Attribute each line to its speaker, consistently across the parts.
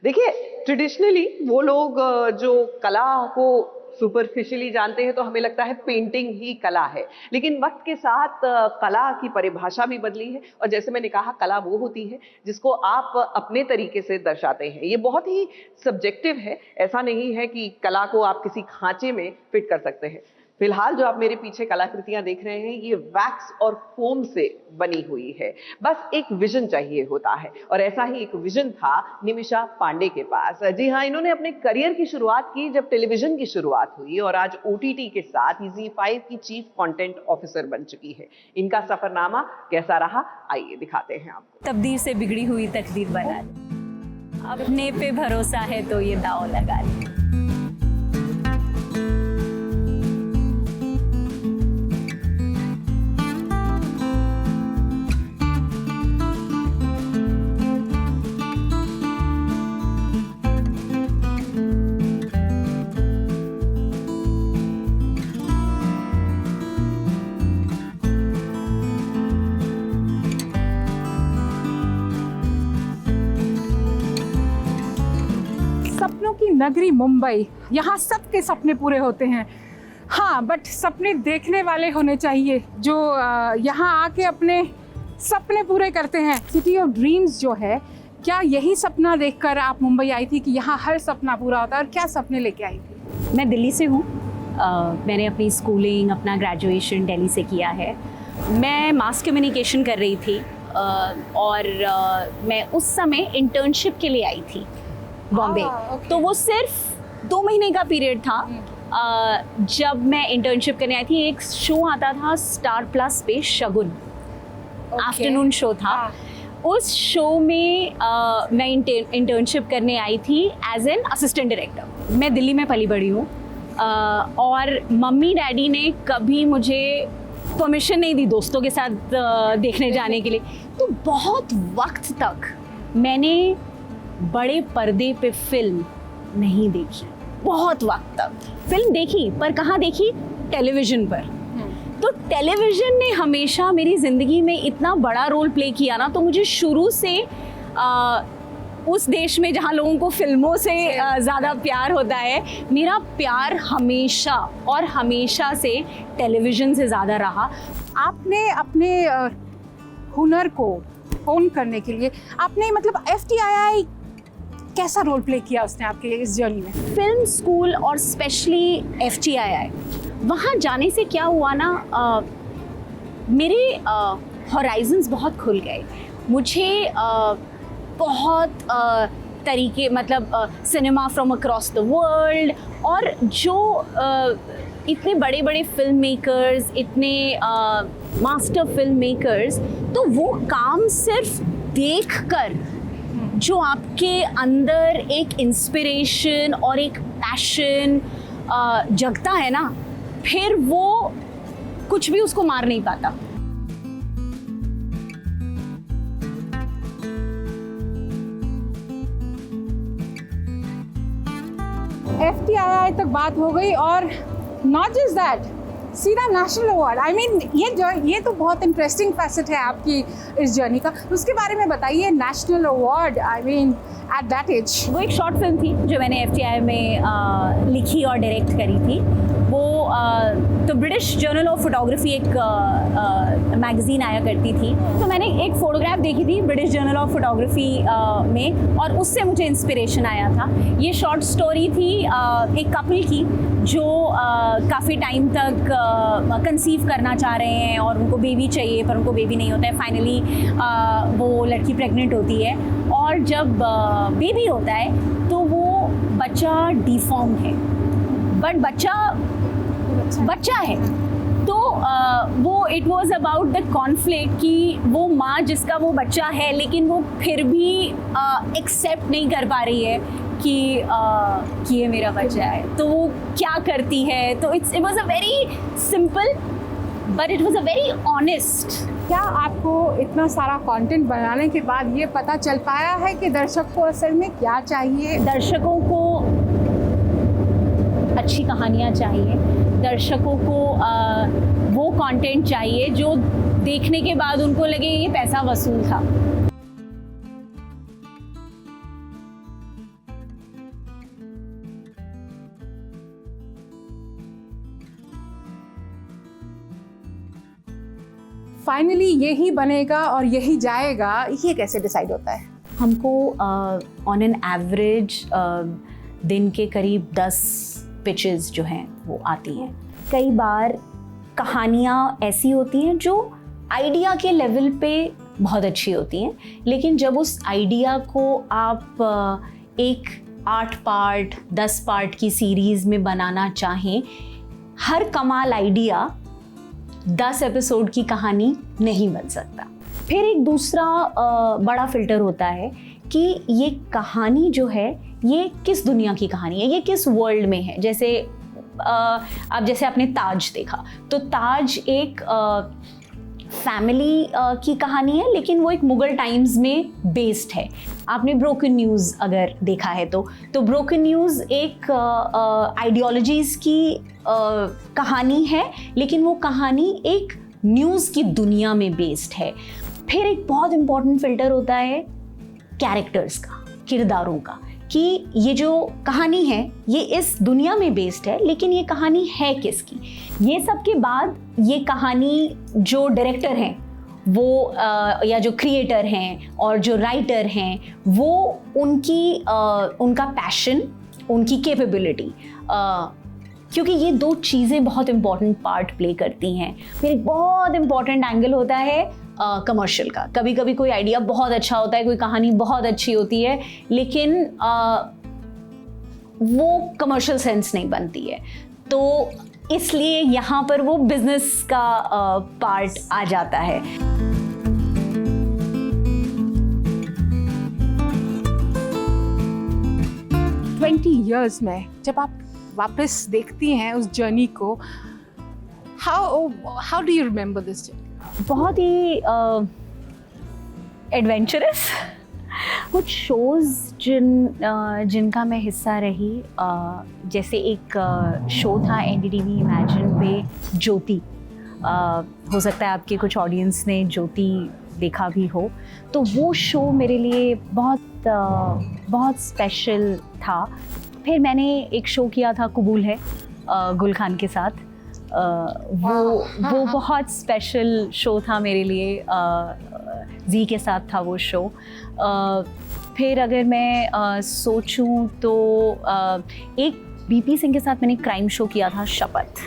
Speaker 1: देखिए, ट्रेडिशनली वो लोग जो कला को सुपरफिशियली जानते हैं तो हमें लगता है पेंटिंग ही कला है, लेकिन वक्त के साथ कला की परिभाषा भी बदली है। और जैसे मैंने कहा, कला वो होती है जिसको आप अपने तरीके से दर्शाते हैं। ये बहुत ही सब्जेक्टिव है, ऐसा नहीं है कि कला को आप किसी खांचे में फिट कर सकते हैं। फिलहाल जो आप मेरे पीछे कलाकृतियां देख रहे हैं, ये वैक्स और फोम से बनी हुई है। बस एक विजन चाहिए होता है, और ऐसा ही एक विजन था निमिषा पांडे के पास। जी हाँ, इन्होंने अपने करियर की शुरुआत की जब टेलीविजन की शुरुआत हुई, और आज OTT के साथ ही ZEE5 की चीफ कंटेंट ऑफिसर बन चुकी है। इनका सफरनामा कैसा रहा, आइए दिखाते हैं आपको।
Speaker 2: तकदीर से बिगड़ी हुई तकदीर बना ले, अपने पे भरोसा है तो ये दांव लगा ले।
Speaker 3: सपनों की नगरी मुंबई, यहाँ सबके सपने पूरे होते हैं। हाँ, बट सपने देखने वाले होने चाहिए जो यहाँ आके अपने सपने पूरे करते हैं। सिटी ऑफ ड्रीम्स जो है, क्या यही सपना देखकर आप मुंबई आई थी कि यहाँ हर सपना पूरा होता है, और क्या सपने लेके आई थी?
Speaker 2: मैं दिल्ली से हूँ। मैंने अपनी स्कूलिंग, अपना ग्रेजुएशन दिल्ली से किया है। मैं मास कम्युनिकेशन कर रही थी, और मैं उस समय इंटर्नशिप के लिए आई थी बॉम्बे।
Speaker 3: okay.
Speaker 2: तो वो सिर्फ 2 महीने का पीरियड था। जब मैं इंटर्नशिप करने आई थी, एक शो आता था स्टार प्लस पे, शगुन, आफ्टरनून शो था। उस शो में मैं इंटर्नशिप करने आई थी एज एन असिस्टेंट डायरेक्टर। मैं दिल्ली में पली बड़ी हूँ, और मम्मी डैडी ने कभी मुझे परमिशन नहीं दी दोस्तों के साथ देखने जाने के लिए। तो बहुत वक्त तक मैंने बड़े पर्दे पे फिल्म नहीं देखी। बहुत वक्त तक फिल्म देखी, पर कहाँ देखी? टेलीविज़न पर। तो टेलीविज़न ने हमेशा मेरी ज़िंदगी में इतना बड़ा रोल प्ले किया ना, तो मुझे शुरू से उस देश में जहाँ लोगों को फिल्मों से ज़्यादा प्यार होता है, मेरा प्यार हमेशा और हमेशा से टेलीविज़न से ज़्यादा रहा।
Speaker 3: आपने अपने हुनर को होन करने के लिए आपने मतलब FTII कैसा रोल प्ले किया उसने आपके इस जर्नी में?
Speaker 2: फिल्म स्कूल और स्पेशली FTII, वहाँ जाने से क्या हुआ ना, मेरे हॉराइजन्स बहुत खुल गए। मुझे बहुत तरीके, मतलब cinema from across the world, और जो इतने बड़े बड़े फिल्म मेकर्स, इतने मास्टर फिल्म मेकर्स, तो वो काम सिर्फ देखकर जो आपके अंदर एक इंस्पिरेशन और एक पैशन जगता है ना, फिर वो कुछ भी उसको मार नहीं पाता।
Speaker 3: FTII तक बात हो गई, और नॉट जस्ट दैट, सीधा नेशनल अवार्ड। आई मीन ये तो बहुत इंटरेस्टिंग फैसेट है आपकी इस जर्नी का। उसके बारे में बताइए, national award, I mean at that age.
Speaker 2: वो एक शॉर्ट फिल्म थी जो मैंने FTII में लिखी और डायरेक्ट करी थी। वो तो ब्रिटिश जर्नल ऑफ फोटोग्राफी एक मैगज़ीन आया करती थी, तो मैंने एक फ़ोटोग्राफ देखी थी ब्रिटिश जर्नल ऑफ फोटोग्राफी में, और उससे मुझे इंस्पिरेशन आया था। ये शॉर्ट स्टोरी थी एक कपल की जो काफ़ी टाइम तक कंसीव करना चाह रहे हैं, और उनको बेबी चाहिए पर उनको बेबी नहीं होता है। फाइनली वो लड़की प्रेग्नेंट होती है, और जब बेबी होता है तो वो बच्चा डिफॉर्म है, बट बच्चा है। तो वो it was about the conflict कि वो माँ जिसका वो बच्चा है, लेकिन वो फिर भी एक्सेप्ट नहीं कर पा रही है कि ये मेरा बच्चा है, तो वो क्या करती है। तो it was a very simple but it was a very honest.
Speaker 3: क्या आपको इतना सारा कंटेंट बनाने के बाद ये पता चल पाया है कि दर्शक को असल में क्या चाहिए?
Speaker 2: दर्शकों को अच्छी कहानियाँ चाहिए, दर्शकों को वो कंटेंट चाहिए जो देखने के बाद उनको लगे ये पैसा वसूल था।
Speaker 3: फाइनली यही बनेगा और यही जाएगा, ये कैसे डिसाइड होता है?
Speaker 2: हमको ऑन एन एवरेज दिन के करीब 10 पिचेस जो हैं वो आती हैं। कई बार कहानियाँ ऐसी होती हैं जो आइडिया के लेवल पे बहुत अच्छी होती हैं, लेकिन जब उस आइडिया को आप एक 8 पार्ट 10 पार्ट की सीरीज़ में बनाना चाहें, हर कमाल आइडिया 10 एपिसोड की कहानी नहीं बन सकता। फिर एक दूसरा बड़ा फिल्टर होता है कि ये कहानी जो है ये किस दुनिया की कहानी है, ये किस वर्ल्ड में है। जैसे अब जैसे आपने ताज देखा, तो ताज एक फैमिली की कहानी है, लेकिन वो एक मुगल टाइम्स में बेस्ड है। आपने ब्रोकन न्यूज़ अगर देखा है तो ब्रोकन न्यूज़ एक आइडियोलॉजीज़ की कहानी है, लेकिन वो कहानी एक न्यूज़ की दुनिया में बेस्ड है। फिर एक बहुत इम्पॉर्टेंट फिल्टर होता है कैरेक्टर्स का, किरदारों का, कि ये जो कहानी है ये इस दुनिया में बेस्ड है, लेकिन ये कहानी है किसकी। ये सब के बाद ये कहानी जो डायरेक्टर हैं वो या जो क्रिएटर हैं और जो राइटर हैं वो उनका पैशन, उनकी कैपेबिलिटी, क्योंकि ये 2 चीज़ें बहुत इम्पॉर्टेंट पार्ट प्ले करती हैं। फिर एक बहुत इम्पॉर्टेंट एंगल होता है कमर्शियल का। कभी कभी कोई आइडिया बहुत अच्छा होता है, कोई कहानी बहुत अच्छी होती है, लेकिन वो कमर्शियल सेंस नहीं बनती है, तो इसलिए यहाँ पर वो बिजनेस का पार्ट आ जाता है।
Speaker 3: ट्वेंटी ईयर्स में जब आप वापस देखती हैं उस जर्नी को, how do you remember this journey?
Speaker 2: बहुत ही एडवेंचरस। कुछ शोज़ जिनका मैं हिस्सा रही, जैसे एक शो था NDTV इमेजिन पे, ज्योति। हो सकता है आपके कुछ ऑडियंस ने ज्योति देखा भी हो, तो वो शो मेरे लिए बहुत स्पेशल था। फिर मैंने एक शो किया था कबूल है गुल खान के साथ। वो बहुत स्पेशल शो था मेरे लिए। जी के साथ था वो शो। फिर अगर मैं सोचूं तो एक BP सिंह के साथ मैंने क्राइम शो किया था, शपथ।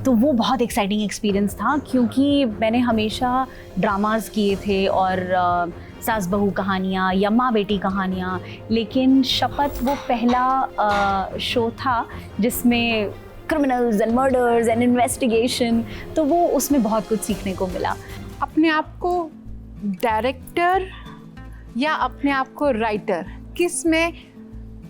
Speaker 2: तो वो बहुत एक्साइटिंग एक्सपीरियंस था, क्योंकि मैंने हमेशा ड्रामाज किए थे और सास बहू कहानियाँ या माँ बेटी कहानियाँ, लेकिन शपथ वो पहला शो था जिसमें criminals and murders and investigation, तो वो उसमें बहुत कुछ सीखने को मिला।
Speaker 3: अपने आप को डायरेक्टर या अपने आप को राइटर, किस में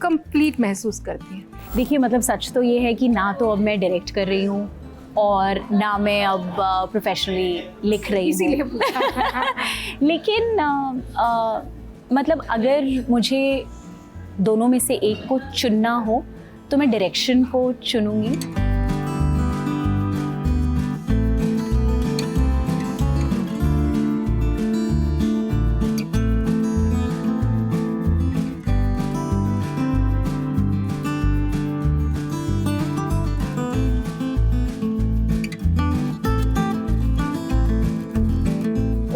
Speaker 3: कंप्लीट महसूस करती हैं?
Speaker 2: देखिए, मतलब सच तो ये है कि ना तो अब मैं डायरेक्ट कर रही हूँ और ना मैं अब प्रोफेशनली लिख रही हूँ। लेकिन मतलब अगर मुझे दोनों में से एक को चुनना हो तो मैं डायरेक्शन को चुनूंगी।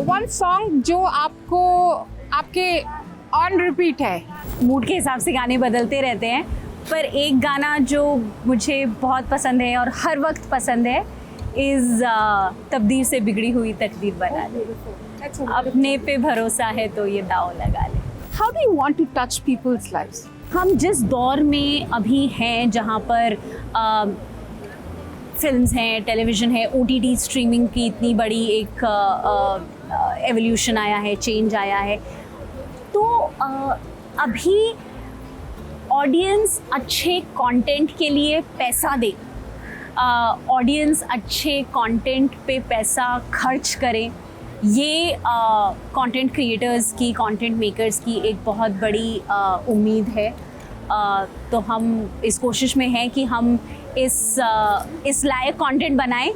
Speaker 3: वन सॉन्ग जो आपको आपके ऑन रिपीट है?
Speaker 2: मूड के हिसाब से गाने बदलते रहते हैं, पर एक गाना जो मुझे बहुत पसंद है और हर वक्त पसंद है इज़ तकदीर से बिगड़ी हुई तकदीर बना ले, अपने पे भरोसा है तो ये दाव लगा ले।
Speaker 3: How do you want to touch people's lives?
Speaker 2: हम जिस दौर में अभी हैं, जहाँ पर फिल्म्स हैं, टेलीविज़न है, OTT स्ट्रीमिंग की इतनी बड़ी एक एवोल्यूशन आया है, चेंज आया है, तो अभी ऑडियंस अच्छे कंटेंट के लिए पैसा दे, ऑडियंस अच्छे कंटेंट पे पैसा खर्च करें, ये कंटेंट क्रिएटर्स की, कंटेंट मेकर्स की एक बहुत बड़ी उम्मीद है। तो हम इस कोशिश में हैं कि हम इस लायक कंटेंट बनाएं,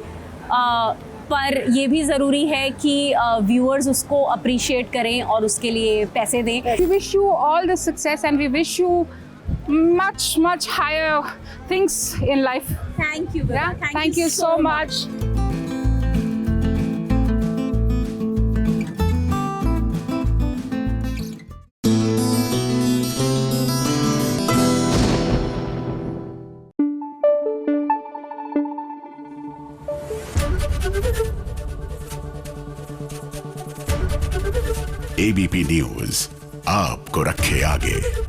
Speaker 2: पर ये भी ज़रूरी है कि व्यूअर्स उसको अप्रिशिएट करें और उसके लिए पैसे दें।
Speaker 3: We wish you all the success and we wish you much higher things in life.
Speaker 2: Thank you.
Speaker 3: Yeah? Thank you so much.
Speaker 4: ABP news आपको रखे आगे।